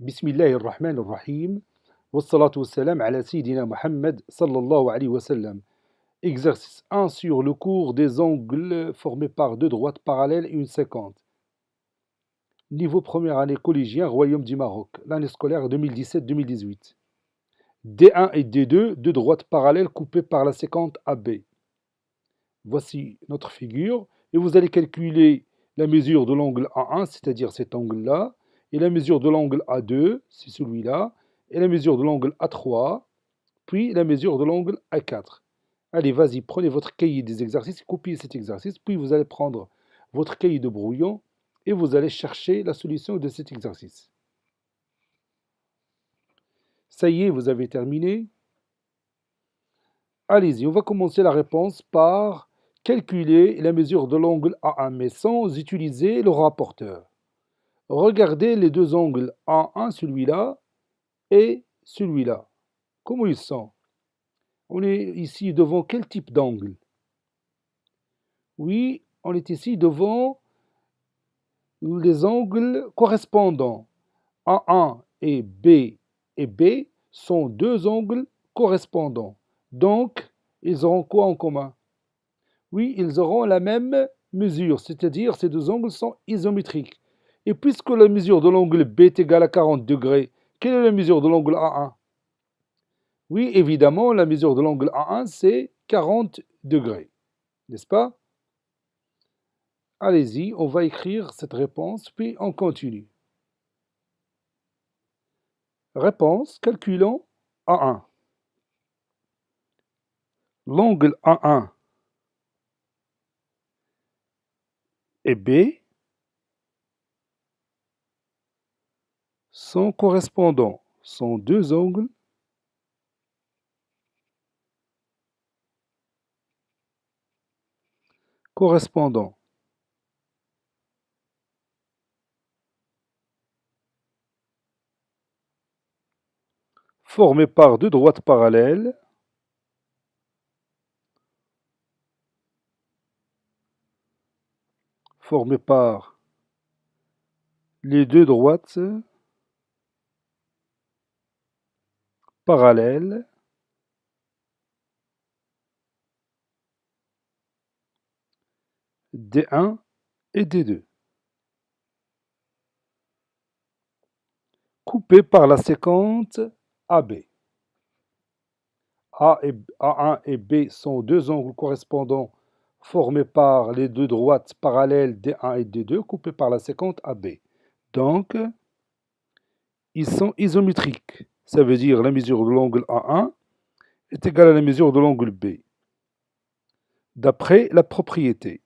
بسم الله الرحمن الرحيم والصلاة والسلام على سيدنا Mohammed sallallahu alayhi wa sallam. Exercice 1 sur le cours des angles formés par deux droites parallèles et une séquente. Niveau première année collégien, Royaume du Maroc, l'année scolaire 2017-2018. D1 et D2, deux droites parallèles coupées par la séquente AB. Voici notre figure et vous allez calculer la mesure de l'angle A1, c'est-à-dire cet angle-là, et la mesure de l'angle A2, c'est celui-là, et la mesure de l'angle A3, puis la mesure de l'angle A4. Allez, vas-y, prenez votre cahier des exercices, copiez cet exercice, puis vous allez prendre votre cahier de brouillon et vous allez chercher la solution de cet exercice. Ça y est, vous avez terminé. Allez-y, on va commencer la réponse par calculer la mesure de l'angle A1, mais sans utiliser le rapporteur. Regardez les deux angles A1, celui-là, et celui-là. Comment ils sont? On est ici devant quel type d'angle? Oui, on est ici devant les angles correspondants. A1 et B sont deux angles correspondants. Donc, ils auront quoi en commun? Oui, ils auront la même mesure, c'est-à-dire ces deux angles sont isométriques. Et puisque la mesure de l'angle B est égale à 40 degrés, quelle est la mesure de l'angle A1? Oui, évidemment, la mesure de l'angle A1, c'est 40 degrés, n'est-ce pas? Allez-y, on va écrire cette réponse, puis on continue. Réponse, calculons A1. L'angle A1 et B sont correspondants, sont deux angles correspondants. Formés par deux droites parallèles formés par les deux droites parallèles D1 et D2, coupés par la séquente AB. A1 et B sont deux angles correspondants formés par les deux droites parallèles D1 et D2 coupées par la séquente AB. Donc, ils sont isométriques. Ça veut dire la mesure de l'angle A1 est égale à la mesure de l'angle B, d'après la propriété.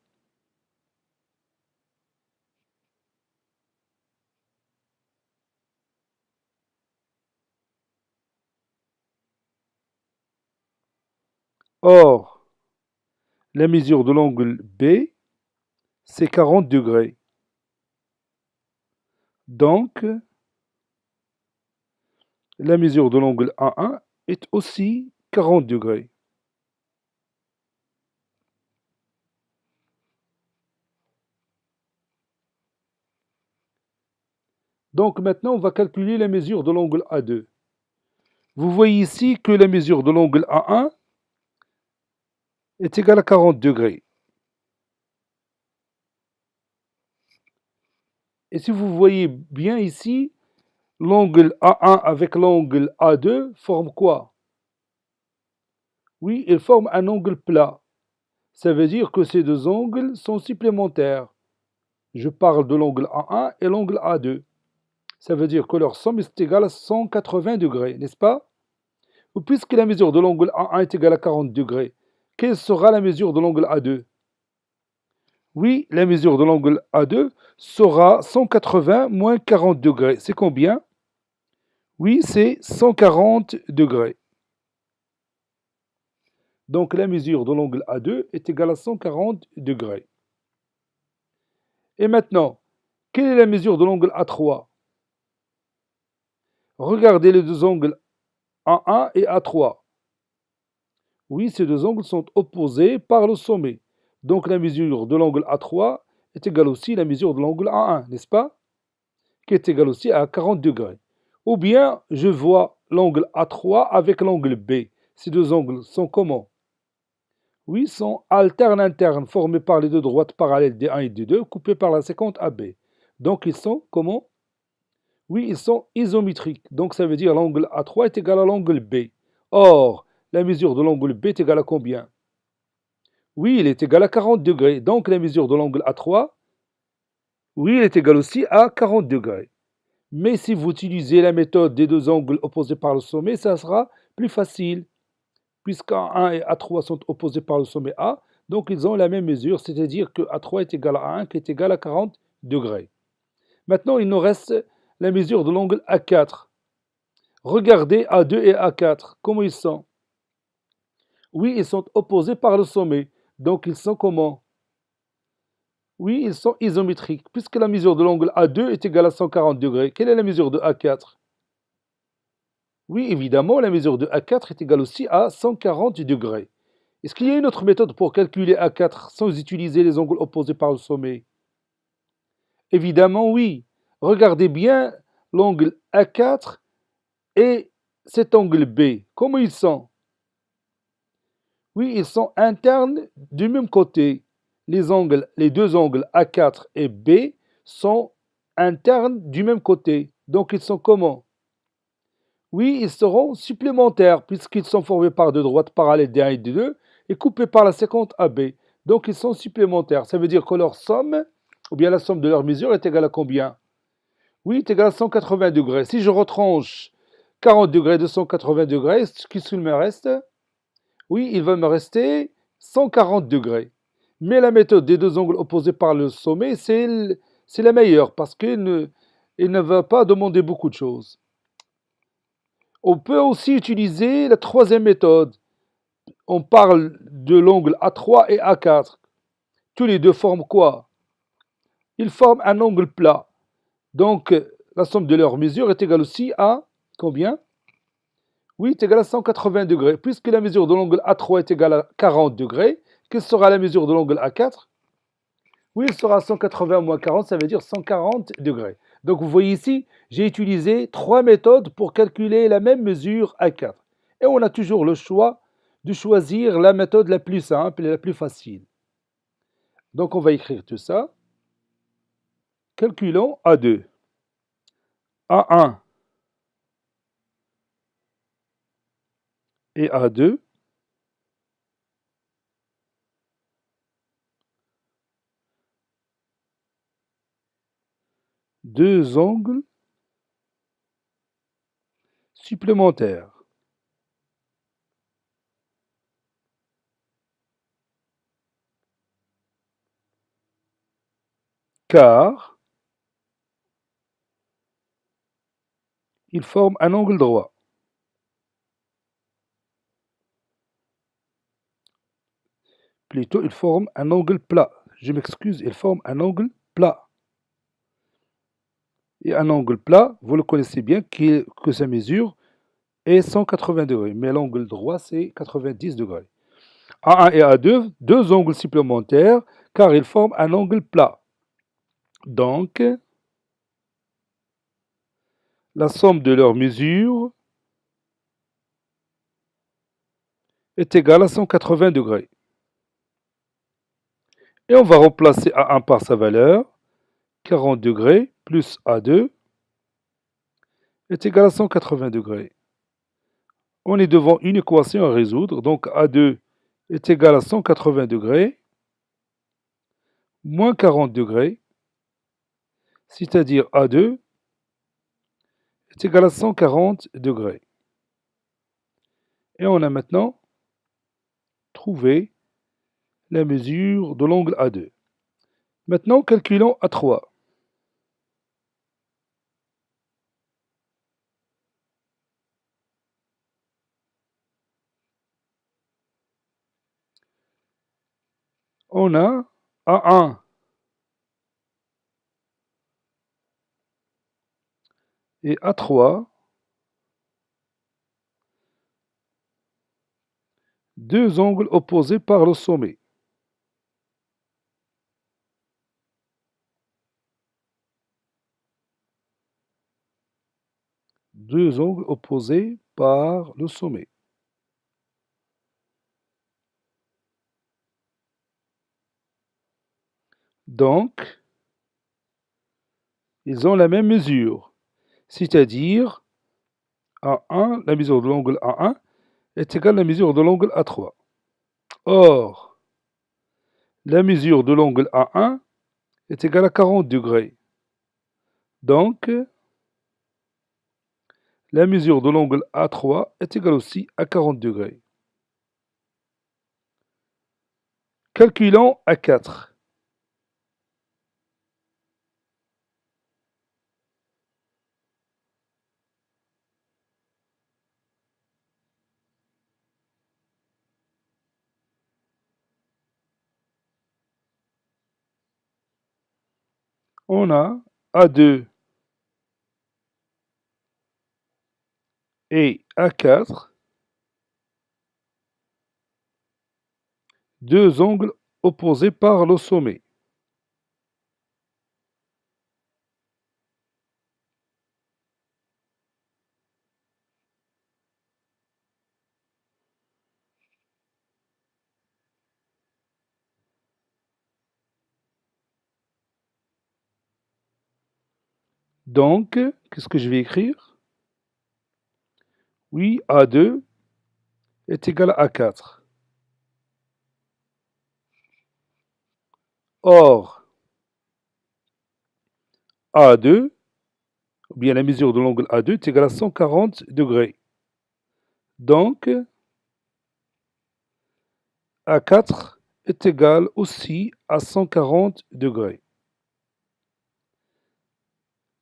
Or, la mesure de l'angle B, c'est 40 degrés. Donc, la mesure de l'angle A1 est aussi 40 degrés. Donc maintenant, on va calculer la mesure de l'angle A2. Vous voyez ici que la mesure de l'angle A1 est égale à 40 degrés. Et si vous voyez bien ici, l'angle A1 avec l'angle A2 forment quoi? Oui, ils forment un angle plat. Ça veut dire que ces deux angles sont supplémentaires. Je parle de l'angle A1 et l'angle A2. Ça veut dire que leur somme est égale à 180 degrés, n'est-ce pas? Puisque la mesure de l'angle A1 est égale à 40 degrés, quelle sera la mesure de l'angle A2? Oui, la mesure de l'angle A2 sera 180 moins 40 degrés. C'est combien? Oui, c'est 140 degrés. Donc la mesure de l'angle A2 est égale à 140 degrés. Et maintenant, quelle est la mesure de l'angle A3? Regardez les deux angles A1 et A3. Oui, ces deux angles sont opposés par le sommet. Donc la mesure de l'angle A3 est égale aussi à la mesure de l'angle A1, n'est-ce pas? Qui est égale aussi à 40 degrés. Ou bien je vois l'angle A3 avec l'angle B. Ces deux angles sont comment? Oui, sont alternes-internes, formés par les deux droites parallèles D1 et D2, coupées par la séquente AB. Donc ils sont comment? Oui, ils sont isométriques. Donc ça veut dire l'angle A3 est égal à l'angle B. Or, la mesure de l'angle B est égale à combien? Oui, il est égal à 40 degrés. Donc la mesure de l'angle A3, oui, il est égal aussi à 40 degrés. Mais si vous utilisez la méthode des deux angles opposés par le sommet, ça sera plus facile, puisqu'A1 et A3 sont opposés par le sommet A, donc ils ont la même mesure, c'est-à-dire que A3 est égal à 1 qui est égal à 40 degrés. Maintenant, il nous reste la mesure de l'angle A4. Regardez A2 et A4, comment ils sont? Oui, ils sont opposés par le sommet, donc ils sont comment? Oui, ils sont isométriques, puisque la mesure de l'angle A2 est égale à 140 degrés. Quelle est la mesure de A4? Oui, évidemment, la mesure de A4 est égale aussi à 140 degrés. Est-ce qu'il y a une autre méthode pour calculer A4 sans utiliser les angles opposés par le sommet? Évidemment, oui. Regardez bien l'angle A4 et cet angle B. Comment ils sont? Oui, ils sont internes du même côté. Les deux angles A4 et B sont internes du même côté. Donc ils sont comment? Oui, ils seront supplémentaires puisqu'ils sont formés par deux droites parallèles D1 et D2 et coupés par la séquente AB. Donc ils sont supplémentaires. Ça veut dire que leur somme, ou bien la somme de leurs mesures est égale à combien? Oui, est égale à 180 degrés. Si je retranche 40 degrés de 180 degrés, qu'est-ce qu'il me reste? Oui, il va me rester 140 degrés. Mais la méthode des deux angles opposés par le sommet, c'est la meilleure parce il ne va pas demander beaucoup de choses. On peut aussi utiliser la troisième méthode. On parle de l'angle A3 et A4. Tous les deux forment quoi? Ils forment un angle plat. Donc, la somme de leurs mesures est égale aussi à combien? Oui, est égale à 180 degrés. Puisque la mesure de l'angle A3 est égale à 40 degrés, quelle sera la mesure de l'angle A4? Oui, il sera 180 moins 40, ça veut dire 140 degrés. Donc vous voyez ici, j'ai utilisé trois méthodes pour calculer la même mesure A4. Et on a toujours le choix de choisir la méthode la plus simple et la plus facile. Donc on va écrire tout ça. Calculons A2. A1 et A2. Deux angles supplémentaires. Car ils forment un angle droit. Plutôt, ils forment un angle plat. Je m'excuse, ils forment un angle plat. Et un angle plat, vous le connaissez bien, que sa mesure est 180 degrés. Mais l'angle droit, c'est 90 degrés. A1 et A2, deux angles supplémentaires, car ils forment un angle plat. Donc, la somme de leurs mesures est égale à 180 degrés. Et on va remplacer A1 par sa valeur. 40 degrés plus A2 est égal à 180 degrés. On est devant une équation à résoudre. Donc A2 est égal à 180 degrés moins 40 degrés, c'est-à-dire A2 est égal à 140 degrés. Et on a maintenant trouvé la mesure de l'angle A2. Maintenant, calculons A3. On a A1 et A3, deux angles opposés par le sommet. Deux angles opposés par le sommet. Donc, ils ont la même mesure, c'est-à-dire A1, la mesure de l'angle A1 est égale à la mesure de l'angle A3. Or, la mesure de l'angle A1 est égale à 40 degrés. Donc, la mesure de l'angle A3 est égale aussi à 40 degrés. Calculons A4. On a A2 et A4, deux angles opposés par le sommet. Donc, qu'est-ce que je vais écrire? Oui, A2 est égal à A4. Or, A2, ou bien la mesure de l'angle A2 est égale à 140 degrés. Donc, A4 est égal aussi à 140 degrés.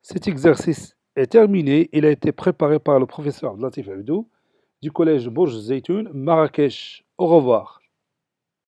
Cet exercice est terminé. Il a été préparé par le professeur Abdelatif Abdou du collège Bourj Zeytoun, Marrakech. Au revoir.